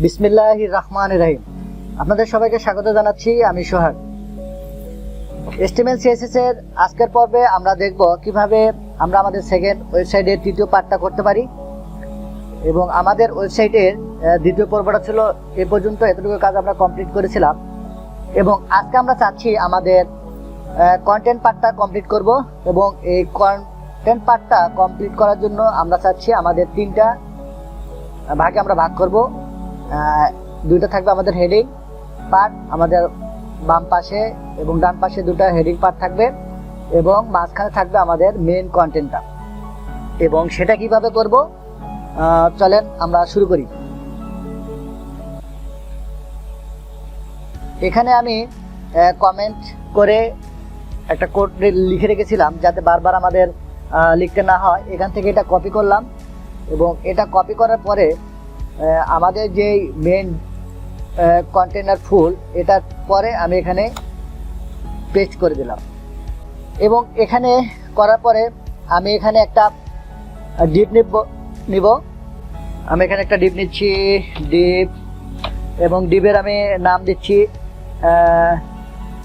বিসমিল্লাহির রহমানির রহিম। আপনাদের সবাইকে স্বাগত জানাচ্ছি। আমি সোহাগ। HTML CSS এর আজকের পর্বে আমরা দেখব কিভাবে আমরা আমাদের সেকেন্ড ওয়েবসাইটের তৃতীয় পার্টটা করতে পারি। এবং আমাদের ওয়েবসাইটের দ্বিতীয় পর্বটা ছিল এ পর্যন্ত, এতটুকু কাজ আমরা কমপ্লিট করেছিলাম। এবং আজকে আমরা চাচ্ছি আমাদের কন্টেন্ট পার্টটা কমপ্লিট করব। এবং এই কন্টেন্ট পার্টটা কমপ্লিট করার জন্য আমরা চাচ্ছি আমাদের তিনটা ভাগে আমরা ভাগ করব। দুইটা থাকবে আমাদের হেডিং পার্ট, আমাদের বাম পাশে এবং ডান পাশে দুটো হেডিং পার্ট থাকবে, এবং মাঝখানে থাকবে আমাদের মেইন কন্টেন্টটা। এবং সেটা কিভাবে করব চলেন আমরা শুরু করি। এখানে আমি কমেন্ট করে একটা কোড লিখে রেখেছিলাম যাতে বারবার আমাদের লিখতে না হয়। এখান থেকে এটা কপি করলাম, এবং এটা কপি করার পরে আমাদের যে মেইন কন্টেনার ফুল, এটার পরে আমি এখানে পেস্ট করে দিলাম। এবং এখানে করার পরে আমি এখানে একটা ডিপ নিব। আমি এখানে একটা ডিপ নিচ্ছি, ডিপ, এবং ডিপের আমি নাম দিচ্ছি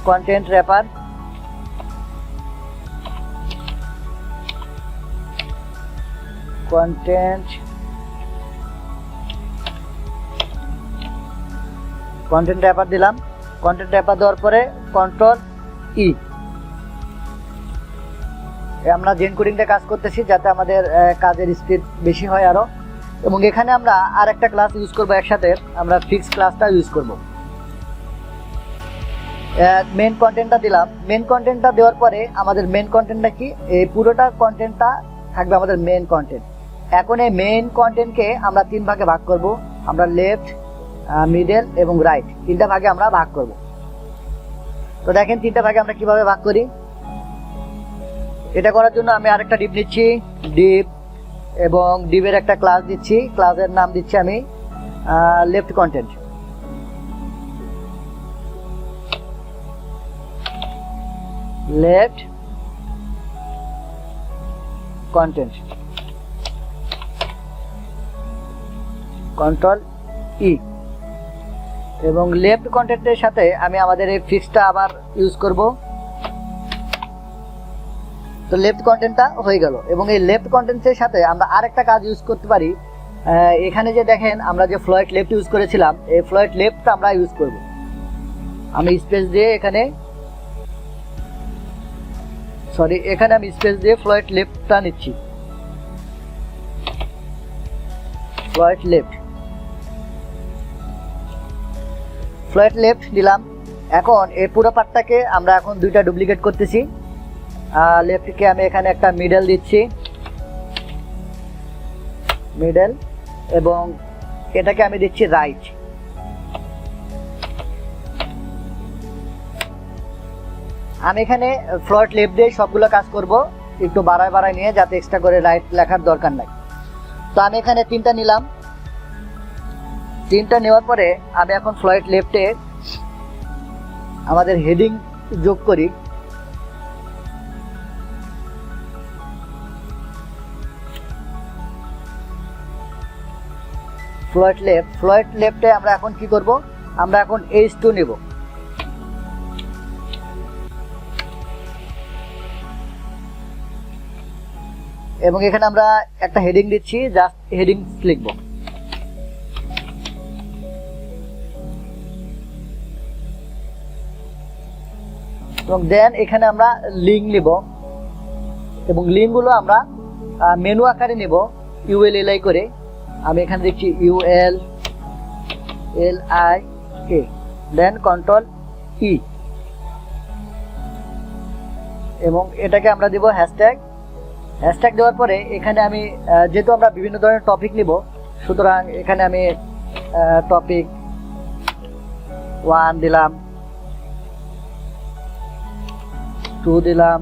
কন্টেন্ট র্যাপার। কন্টেন্ট র্যাপার দিলাম। কন্টেন্ট র্যাপার দেওয়ার পরে কন্ট্রোল ই। আমরা জেন কোডিংটা কাজ করতেছি যাতে আমাদের কাজের স্পিড বেশি হয় আরো। এবং এখানে আমরা আর একটা ক্লাস ইউজ করব, একসাথে আমরা ফিক্স ক্লাসটা ইউজ করব। মেন কন্টেন্টটা দিলাম। মেন কন্টেন্টটা দেওয়ার পরে আমাদের মেন কন্টেন্টটা কি, এই পুরোটা কন্টেন্টটা থাকবে আমাদের মেন কন্টেন্ট। এখন এই মেইন কন্টেন্টকে আমরা তিন ভাগে ভাগ করব। আমরা লেফট, মিডল এবং রাইট, তিনটা ভাগে আমরা ভাগ করব। তো দেখেন তিনটা ভাগে আমরা কিভাবে ভাগ করি। এটা করার জন্য আমি আরেকটা ডিপ নিচ্ছি, ডিপ, এবং ডিপের একটা ক্লাস দিচ্ছি। ক্লাসের নাম দিচ্ছি আমি left content. Left content, control ই। এবং লেফট কন্টেন্টের সাথে আমি আমাদের এই ফিক্সটা আবার ইউজ করব। তো লেফট কন্টেন্টটা হয়ে গেল। এবং এই লেফট কন্টেন্টের সাথে আমরা আরেকটা কাজ ইউজ করতে পারি। এখানে যে দেখেন আমরা যে ফ্লোয়েট লেফট ইউজ করেছিলাম, এই ফ্লোয়েট লেফটটা আমরা ইউজ করব। আমি স্পেস দিয়ে এখানে আমি স্পেস দিয়ে ফ্লোয়েট লেফটটা নিচ্ছি। ফ্লোয়েট লেফট দিলাম। এখন এই পুরো পার্টটাকে আমরা এখন দুইটা ডুপ্লিকেট করতেছি। লেফটকে আমি এখানে একটা মিডল দিচ্ছি, মিডল, এবং এটাকে আমি দিচ্ছি রাইট। আমি এখানে ফ্লোয়েট লেফট দিয়ে সবগুলো কাজ করব, একটু বাড়ায় নিয়ে, যাতে এক্সট্রা করে রাইট লেখার দরকার নাই। তো আমি এখানে তিনটা নিলাম। তিনটা নেওয়ার পরে আমি এখন ফ্লোয়েট লেফটে আমাদের হেডিং যোগ করি। ফ্লোয়েট লেফটে আমরা এখন কি করব, আমরা এখন H2 নেব। এবং এখানে আমরা একটা হেডিং দিচ্ছি, জাস্ট হেডিং লিখব। এবং দেন এখানে আমরা লিঙ্ক নিব, এবং লিঙ্কগুলো আমরা মেনু আকারে নেব, ULLI করে। আমি এখানে দেখছি ULLIK, দেন কন্ট্রোল ই, এবং এটাকে আমরা দিব হ্যাশট্যাগ দেওয়ার পরে এখানে আমি যেহেতু আমরা বিভিন্ন ধরনের টপিক নিব, সুতরাং এখানে আমি টপিক 1 দিলাম, 2 দিলাম,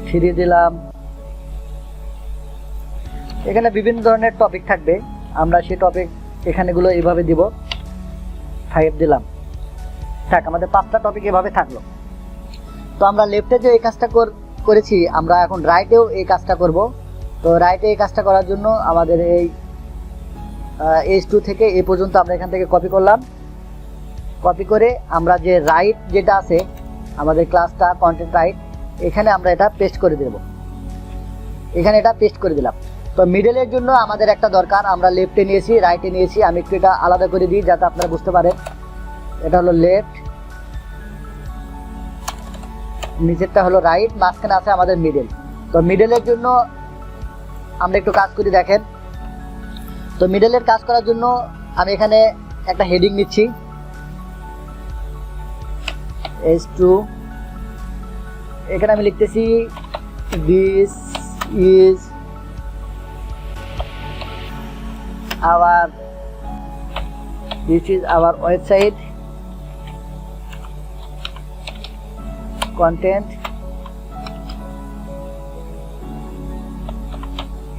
3 দিলাম। এখানে বিভিন্ন ধরনের টপিক থাকবে, আমরা সেই টপিক এখানেগুলো এইভাবে দিব। 5 দিলাম। থাক, আমাদের 5টা টপিক এভাবে থাকলো। তো আমরা লেফটে যে এই কাজটা করেছি, আমরা এখন রাইটেও এই কাজটা করব। তো রাইটে এই কাজটা করার জন্য আমাদের এই H2 থেকে এই পর্যন্ত আমরা এখান থেকে কপি করলাম। কপি করে আমরা যে রাইট যেটা আছে আমাদের ক্লাসটা কন্টেন্ট রাইট, এখানে আমরা এটা পেস্ট করে দেব। এখানে এটা পেস্ট করে দিলাম। তো মিডলের জন্য আমাদের একটা দরকার, আমরা লেফটে নিয়েছি রাইটে নিয়েছি। আমি একটু এটা আলাদা করে দিই যাতে আপনারা বুঝতে পারেন। এটা হলো লেফট, নিচেরটা হলো রাইট, মাঝখানে আছে আমাদের মিডল। তো মিডলের জন্য আমরা একটু কাজ করি, দেখেন। তো মিডলের কাজ করার জন্য আমি এখানে একটা হেডিং নিচ্ছি, H2। এখানে আমি লিখতেছি this is our website content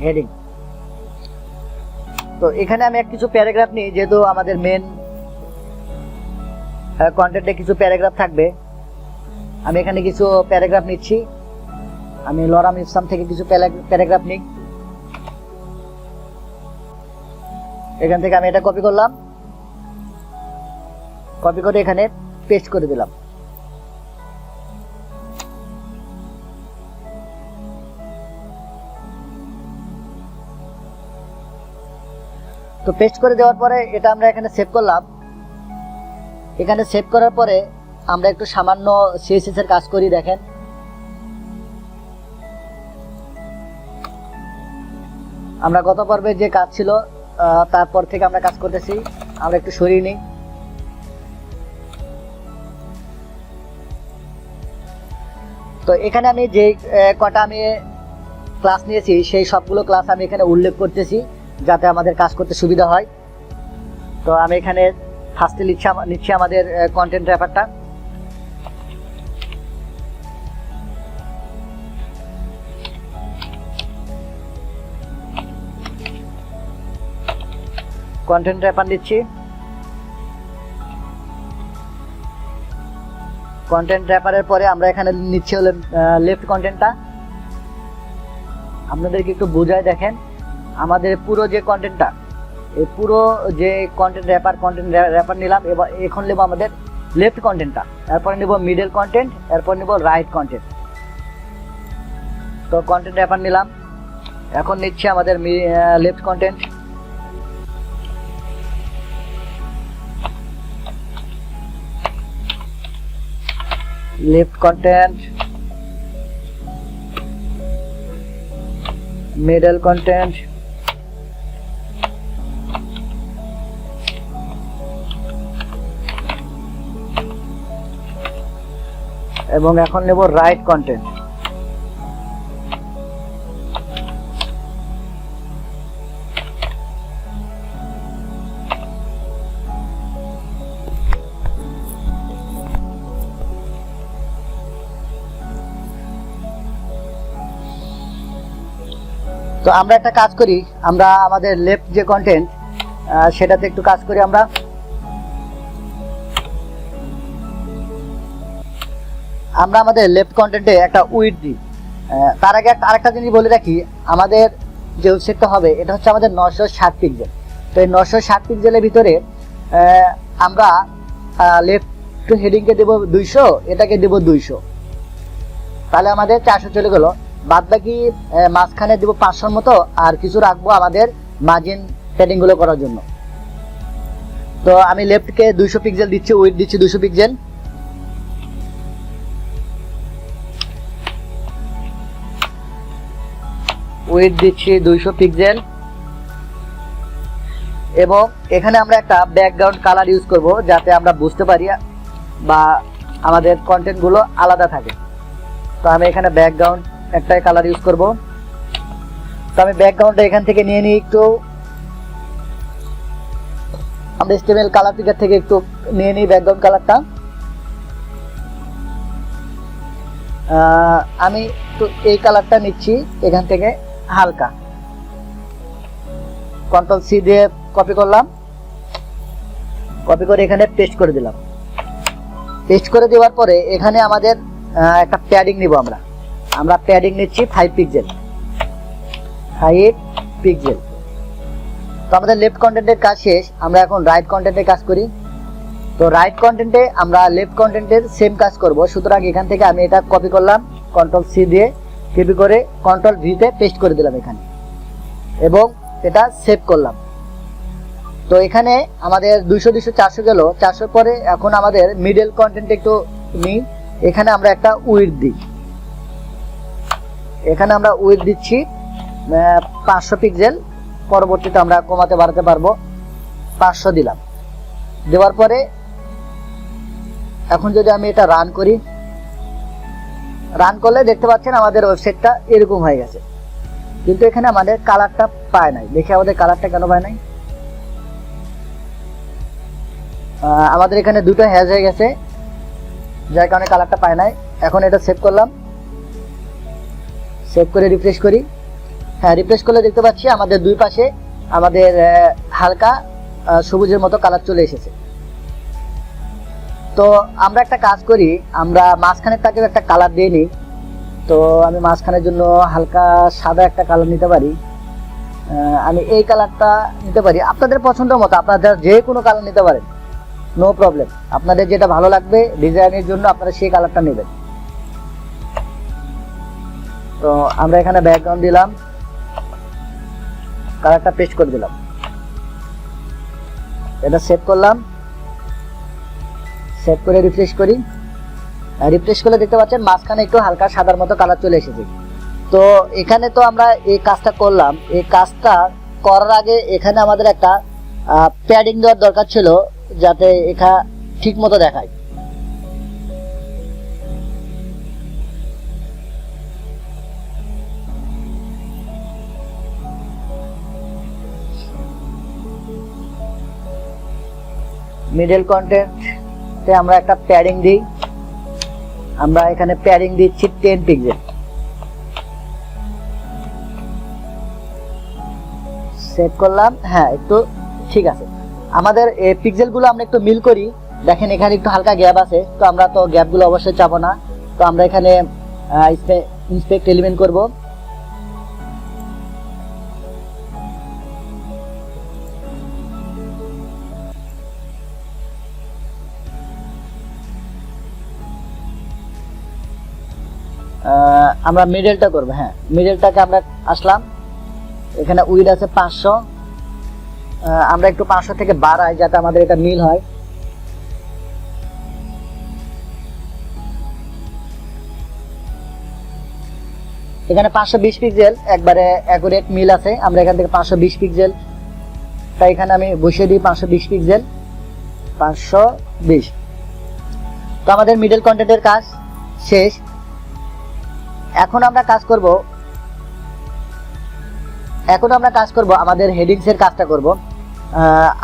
heading. তো এখানে আমি কিছু প্যারাগ্রাফ নিই, যেহেতু আমাদের মেন কন্টেন্টে কিছু প্যারাগ্রাফ থাকবে। আমি এখানে কিছু প্যারাগ্রাফ নিচ্ছি। আমি লরাম ইসলাম থেকে কিছু প্যারাগ্রাফ নিই। এখান থেকে আমি এটা কপি করলাম, কপি করে এখানে পেস্ট করে দিলাম। তো পেস্ট করে দেওয়ার পরে এটা আমরা এখানে সেভ করলাম। এখানে সেভ করার পরে আমরা একটু সামান্য সিএসএস এর কাজ করি, দেখেন। আমরা গত পর্বে যে কাজ ছিল তারপর থেকে আমরা কাজ করতেছি। আমরা একটু সরিয়ে নিই। তো এখানে আমি যে কটা আমি ক্লাস নিয়েছি সেই সবগুলো ক্লাস আমি এখানে উল্লেখ করতেছি যাতে আমাদের কাজ করতে সুবিধা হয়। তো আমি এখানে ফার্স্টে নিচ্ছি আমাদের কন্টেন্ট র্যাপারটা। কন্টেন্ট র্যাপার নিচ্ছি। কন্টেন্ট র্যাপারের পরে আমরা এখানে নিচ্ছি হলো লেফট কন্টেন্টটা। আপনাদেরকে একটু বোঝায়, দেখেন। আমাদের পুরো যে কন্টেন্টটা, এই পুরো যে কন্টেন্ট র্যাপার নিলাম। এবার এখন নেব আমাদের লেফট কন্টেন্টটা, এরপরে নেব মিডল কন্টেন্ট, এরপর নেব রাইট কন্টেন্ট। তো কন্টেন্ট র্যাপার নিলাম, এখন নিচ্ছি আমাদের left content. Left content, middle content, এবং এখন নেব রাইট কন্টেন্ট। তো আমরা একটা কাজ করি, আমরা আমাদের লেফট যে কন্টেন্ট সেটাতে একটু কাজ করি। আমরা আমাদের লেফট কন্টেন্টে একটা উইডথ দিই। তার আগে আরেকটা জিনিস বলে রাখি, আমাদের যে ওয়েবসাইটটা হবে এটা হচ্ছে আমাদের 960 পিক্সেল। তো এই 960 পিক্সেলের ভিতরে আমরা লেফট হেডিংকে দেব 200, এটাকে দেব 200, তাহলে আমাদের 400 চলে গেল। বাদ বাকি মাঝখানে দেব 500 মতো, আর কিছু রাখবো আমাদের মার্জিন প্যাডিং গুলো করার জন্য। তো আমি লেফটকে 200 পিক্সেল দিচ্ছি, উইডথ দিচ্ছি 200 পিক্সেল। উইডথ দিচ্ছি 200 পিক্সেল, এবং এখানে আমরা একটা ব্যাকগ্রাউন্ড কালার ইউজ করব যাতে আমরা বুঝতে পারি বা আমাদের কন্টেন্ট গুলো আলাদা থাকে। তো আমি এখানে ব্যাকগ্রাউন্ড একটাই কালার ইউজ করব। তো আমি ব্যাকগ্রাউন্ডটা এখান থেকে নিয়ে নিই একটু, আমরা HTML কালার পিকার থেকে একটু নিয়ে নিই ব্যাকগ্রাউন্ড কালারটা। আমি তো এই কালারটা নিচ্ছি এখান থেকে হালকা, কন্ট্রোল সি দিয়ে কপি করলাম, কপি করে এখানে পেস্ট করে দিলাম। পেস্ট করে দেওয়ার পরে এখানে আমাদের একটা প্যাডিং নিব। আমরা প্যাডিং নিচ্ছি 5 পিক্সেল। তো আমাদের লেফট কন্টেন্টের কাজ শেষ, আমরা এখন রাইট কন্টেন্টের কাজ করি। তো রাইট কন্টেন্টে আমরা লেফট কন্টেন্টের সেম কাজ করব। সুতরাং এখান থেকে আমি এটা কপি করলাম, কন্ট্রোল সি দিয়ে কপি করে কন্ট্রোল ভিতে পেস্ট করে দিলাম এখানে, এবং এটা সেভ করলাম। তো এখানে আমাদের 200 200 400 গেল। 400 পরে এখন আমাদের মিডল কন্টেন্ট একটু নিই, এখানে আমরা একটা উইডথ দিই। এখানে আমরা উইডথ দিচ্ছি 500 পিক্সেল, পরবর্তীতে আমরা কমাতে বাড়াতে পারবো। 500 দিলাম। দেওয়ার পরে এখন যদি আমি এটা রান করি, রান করলে দেখতে পাচ্ছেন আমাদের ওয়েবসাইটটা এরকম হয়ে গেছে, কিন্তু এখানে আমাদের কালারটা পায় নাই। দেখি আমাদের কালারটা কেন পায় নাই। আমাদের এখানে দুটো হ্যাজ হয়ে গেছে, যার কারণে কালারটা পায় নাই। এখন এটা সেভ করলাম, সেভ করে রিফ্রেশ করি। হ্যাঁ, রিফ্রেশ করলে দেখতে পাচ্ছি আমাদের দুই পাশে আমাদের হালকা সবুজের মতো কালার চলে এসেছে। তো আমরা একটা কাজ করি, আমরা মাঝখানের টাকেও একটা কালার দিয়ে নিই। তো আমি মাঝখানের জন্য হালকা সাদা একটা কালার নিতে পারি। আমি এই কালারটা নিতে পারি, আপনাদের পছন্দ মতো আপনারা যে কোনো কালার নিতে পারেন, নো প্রবলেম। আপনাদের যেটা ভালো লাগবে ডিজাইনের জন্য আপনারা সেই কালারটা নেবেন। তো আমরা এখানে ব্যাকগ্রাউন্ড দিলাম, কালারটা পেস্ট করে দিলাম, এটা সেভ করলাম। সেভ করে রিফ্রেশ করি। রিফ্রেশ করলে দেখতে পাচ্ছেন মাঝখানে একটু হালকা সাদার মতো কালার চলে এসেছে। তো এখানে তো আমরা এই কাজটা করলাম। এই কাজটা করার আগে এখানে আমাদের একটা প্যাডিং দেওয়ার দরকার ছিল, যাতে এখানে ঠিক মতো দেখায়। মিডল কন্টেন্টে আমরা একটা প্যাডিং দিই। আমরা এখানে প্যাডিং দিচ্ছি 10 পিক্সেল। সেভ করলাম। হ্যাঁ, একটু ঠিক আছে। আমাদের এই পিক্সেলগুলো আমরা একটু মিল করি। দেখেন এখানে একটু হালকা গ্যাপ আছে, তো আমরা তো গ্যাপগুলো অবশ্যই চাবো না। তো আমরা এখানে ইন্সপেক্ট এলিমেন্ট করব। আমরা মিডলটা করব। হ্যাঁ, মিডলটাকে আমরা আসলাম, এখানে উইড আছে 500। আমরা একটু 500 থেকে বাড়াই যাতে আমাদের এটা মিল হয়। এখানে 520 পিক্সেল একবারে অ্যাকুরেট মিল আছে। আমরা এখান থেকে 520 পিক্সেল, তাই এখানে আমি বসিয়ে দিই 520 পিক্সেল, 520। তো আমাদের মিডল কন্টেন্টের কাজ শেষ। এখন আমরা কাজ করব আমাদের হেডিংস এর কাজটা করব।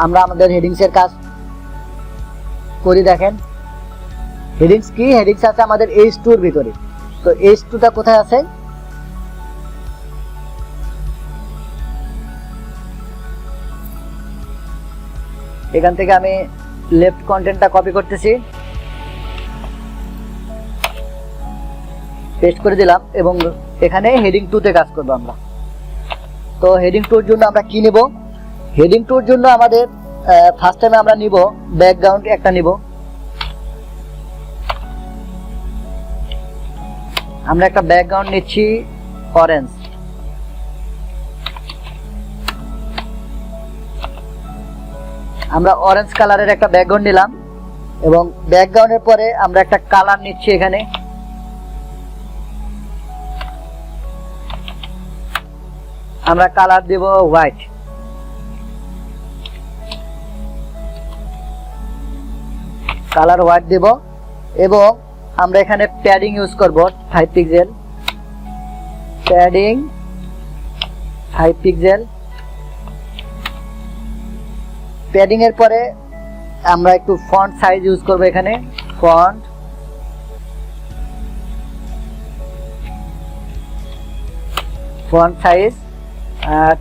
আমরা আমাদের হেডিংস এর কাজ করি। দেখেন হেডিংস কি, হেডিংস আছে আমাদের H2 এর ভিতরে। তো H2টা কোথায় আছে? এখান থেকে আমি লেফট কন্টেন্টটা কপি করতেছি, পেস্ট করে দিলাম, এবং এখানে হেডিং 2 তে কাজ করব আমরা। তো হেডিং 2 এর জন্য আমরা কি নেব? হেডিং 2 এর জন্য আমাদের ফার্স্ট টাইমে আমরা নিব ব্যাকগ্রাউন্ড একটা নিব। আমরা একটা ব্যাকগ্রাউন্ড নিচ্ছি অরেঞ্জ। আমরা অরেঞ্জ কালারের একটা ব্যাকগ্রাউন্ড নিলাম, এবং ব্যাকগ্রাউন্ডের পরে আমরা একটা কালার নিচ্ছি। এখানে আমরা কালার দেব হোয়াইট। কালার হোয়াইট দেব, এবং আমরা এখানে প্যাডিং ইউজ করব 5 পিক্সেল। Padding 5 pixel. প্যাডিং এর পরে আমরা একটু ফন্ট সাইজ ইউজ করব। এখানে ফন্ট সাইজ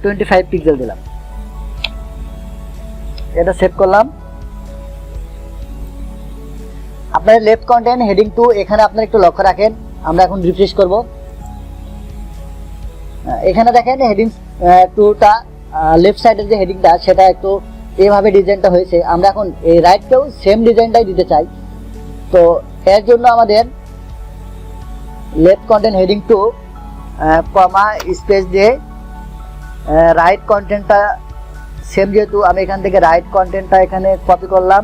25 পিক্সেল দিলাম, এটা সেভ করলাম। আপনার লেফট কন্টেন্ট হেডিং 2 এখানে আপনারা একটু লক্ষ্য রাখেন। আমরা এখন রিফ্রেশ করব। এখানে দেখেন হেডিং 2টা লেফট সাইডের যে হেডিংটা সেটা একটু এইভাবে ডিজাইনটা হয়েছে, আমরা এখন এই রাইটটাও সেম ডিজাইনটাই দিতে চাই। তো এর জন্য আমাদের left content heading to comma space দিয়ে রাইট কন্টেন্টটা সেম, যেহেতু আমি এখান থেকে রাইট কন্টেন্টটা এখানে কপি করলাম,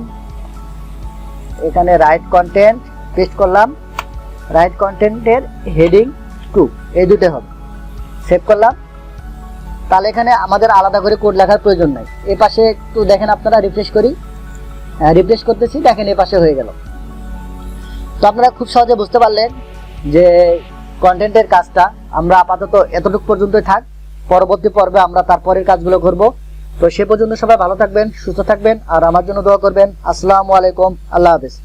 এখানে রাইট কন্টেন্ট পেস্ট করলাম, রাইট কন্টেন্টের হেডিং টু এই দুটো হবে, সেভ করলাম। তাহলে এখানে আমাদের আলাদা করে কোড লেখার প্রয়োজন নাই। এই পাশে একটু দেখেন, আপনারা রিফ্রেশ করি, রিফ্রেশ করতেছি, দেখেন এই পাশে হয়ে গেল। তো আপনারা খুব সহজে বুঝতে পারলেন যে কন্টেন্টের কাজটা আমরা আপাতত এতটুকু পর্যন্তই থাক, পরবর্তী পর্বে আমরা তারপরের কাজগুলো করব। তো সে পর্যন্ত সবাই ভালো থাকবেন, সুস্থ থাকবেন, আর আমার জন্য দোয়া করবেন। আসসালামু আলাইকুম, আল্লাহ হাফেজ।